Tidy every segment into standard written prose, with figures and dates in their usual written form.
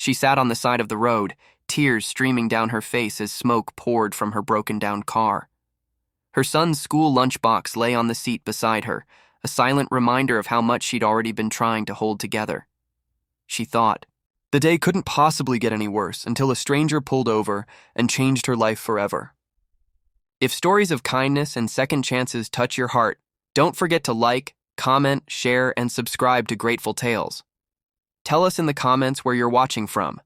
She sat on the side of the road, tears streaming down her face as smoke poured from her broken-down car. Her son's school lunchbox lay on the seat beside her, a silent reminder of how much she'd already been trying to hold together. She thought, the day couldn't possibly get any worse until a stranger pulled over and changed her life forever. If stories of kindness and second chances touch your heart, don't forget to like, comment, share, and subscribe to Grateful Tales. Tell us in the comments where you're watching from.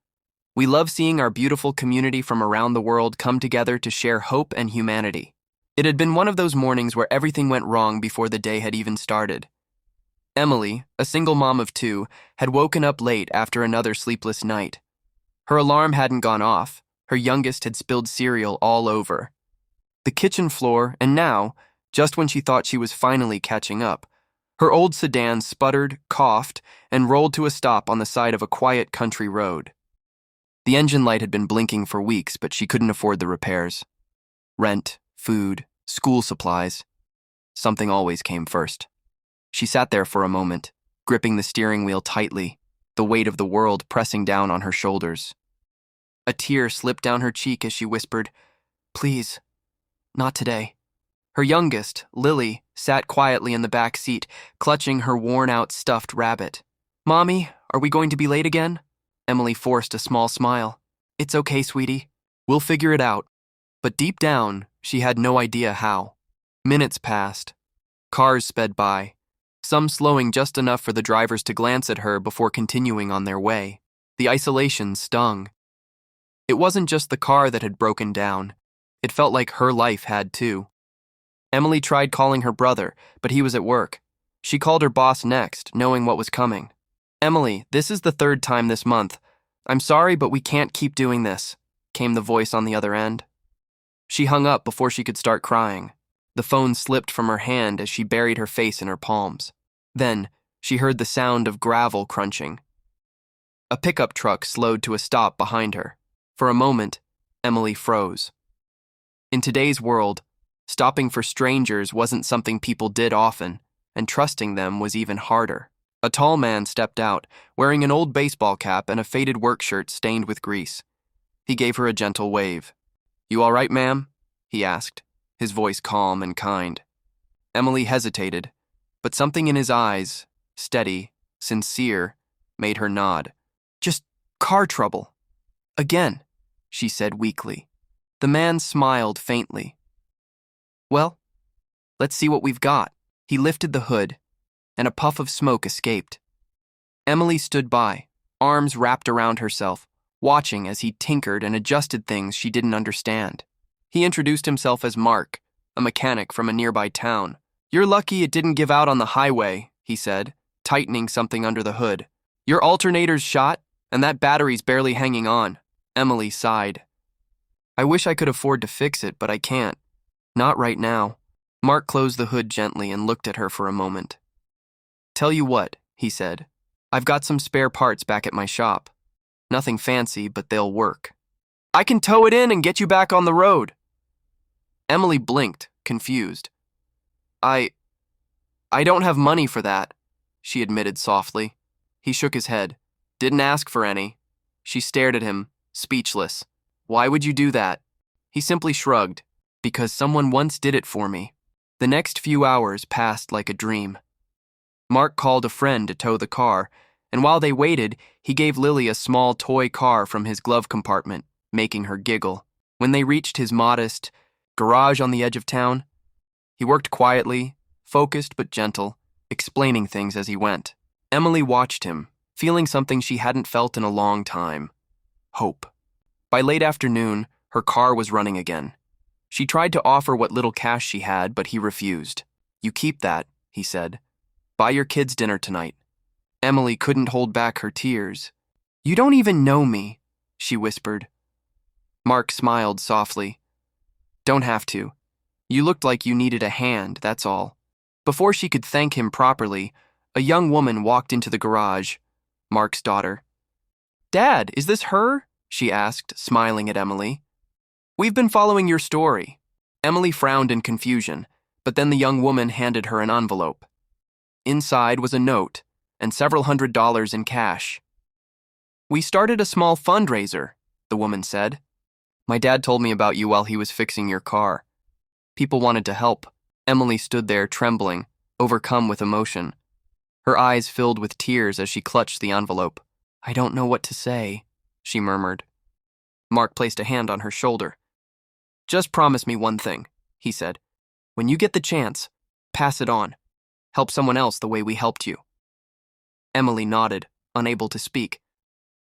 We love seeing our beautiful community from around the world come together to share hope and humanity. It had been one of those mornings where everything went wrong before the day had even started. Emily, a single mom of 2, had woken up late after another sleepless night. Her alarm hadn't gone off. Her youngest had spilled cereal all over the kitchen floor, and now, just when she thought she was finally catching up, her old sedan sputtered, coughed, and rolled to a stop on the side of a quiet country road. The engine light had been blinking for weeks, but she couldn't afford the repairs. Rent, food, school supplies. Something always came first. She sat there for a moment, gripping the steering wheel tightly, the weight of the world pressing down on her shoulders. A tear slipped down her cheek as she whispered, "Please, not today." Her youngest, Lily, sat quietly in the back seat, clutching her worn-out stuffed rabbit. "Mommy, are we going to be late again?" Emily forced a small smile. "It's okay, sweetie. We'll figure it out." But deep down, she had no idea how. Minutes passed. Cars sped by, some slowing just enough for the drivers to glance at her before continuing on their way. The isolation stung. It wasn't just the car that had broken down. It felt like her life had too. Emily tried calling her brother, but he was at work. She called her boss next, knowing what was coming. "Emily, this is the 3rd time this month. I'm sorry, but we can't keep doing this," came the voice on the other end. She hung up before she could start crying. The phone slipped from her hand as she buried her face in her palms. Then, she heard the sound of gravel crunching. A pickup truck slowed to a stop behind her. For a moment, Emily froze. In today's world, stopping for strangers wasn't something people did often, and trusting them was even harder. A tall man stepped out, wearing an old baseball cap and a faded work shirt stained with grease. He gave her a gentle wave. "You all right, ma'am?" he asked, his voice calm and kind. Emily hesitated, but something in his eyes, steady, sincere, made her nod. "Just car trouble. Again," she said weakly. The man smiled faintly. "Well, let's see what we've got." He lifted the hood, and a puff of smoke escaped. Emily stood by, arms wrapped around herself, watching as he tinkered and adjusted things she didn't understand. He introduced himself as Mark, a mechanic from a nearby town. "You're lucky it didn't give out on the highway," he said, tightening something under the hood. "Your alternator's shot, and that battery's barely hanging on." Emily sighed. "I wish I could afford to fix it, but I can't. Not right now." Mark closed the hood gently and looked at her for a moment. "Tell you what," he said. "I've got some spare parts back at my shop. Nothing fancy, but they'll work. I can tow it in and get you back on the road." Emily blinked, confused. I don't have money for that," she admitted softly. He shook his head. "Didn't ask for any." She stared at him, speechless. "Why would you do that?" He simply shrugged. "Because someone once did it for me." The next few hours passed like a dream. Mark called a friend to tow the car, and while they waited, he gave Lily a small toy car from his glove compartment, making her giggle. When they reached his modest garage on the edge of town, he worked quietly, focused but gentle, explaining things as he went. Emily watched him, feeling something she hadn't felt in a long time: hope. By late afternoon, her car was running again. She tried to offer what little cash she had, but he refused. "You keep that," he said. "Buy your kids dinner tonight." Emily couldn't hold back her tears. "You don't even know me," she whispered. Mark smiled softly. "Don't have to. You looked like you needed a hand, that's all." Before she could thank him properly, a young woman walked into the garage, Mark's daughter. "Dad, is this her?" she asked, smiling at Emily. "We've been following your story." Emily frowned in confusion, but then the young woman handed her an envelope. Inside was a note and several $100s in cash. "We started a small fundraiser," the woman said. "My dad told me about you while he was fixing your car. People wanted to help." Emily stood there trembling, overcome with emotion. Her eyes filled with tears as she clutched the envelope. "I don't know what to say," she murmured. Mark placed a hand on her shoulder. "Just promise me one thing," he said. "When you get the chance, pass it on. Help someone else the way we helped you." Emily nodded, unable to speak.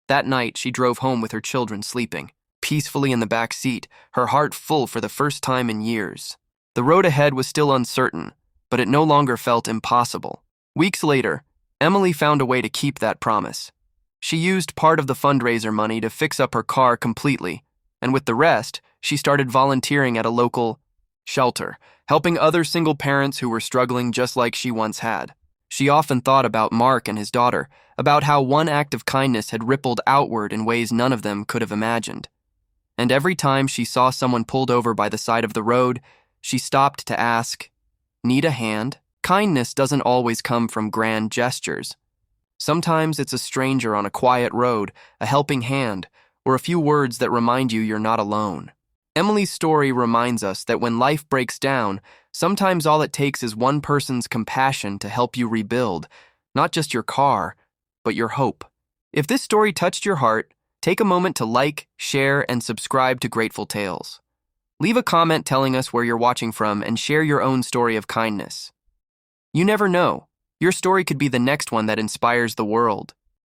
That night, she drove home with her children sleeping, peacefully in the back seat, her heart full for the first time in years. The road ahead was still uncertain, but it no longer felt impossible. Weeks later, Emily found a way to keep that promise. She used part of the fundraiser money to fix up her car completely, and with the rest, she started volunteering at a local shelter, helping other single parents who were struggling just like she once had. She often thought about Mark and his daughter, about how one act of kindness had rippled outward in ways none of them could have imagined. And every time she saw someone pulled over by the side of the road, she stopped to ask, "Need a hand?" Kindness doesn't always come from grand gestures. Sometimes it's a stranger on a quiet road, a helping hand, or a few words that remind you you're not alone. Emily's story reminds us that when life breaks down, sometimes all it takes is one person's compassion to help you rebuild, not just your car, but your hope. If this story touched your heart, take a moment to like, share, and subscribe to Grateful Tales. Leave a comment telling us where you're watching from and share your own story of kindness. You never know. Your story could be the next one that inspires the world.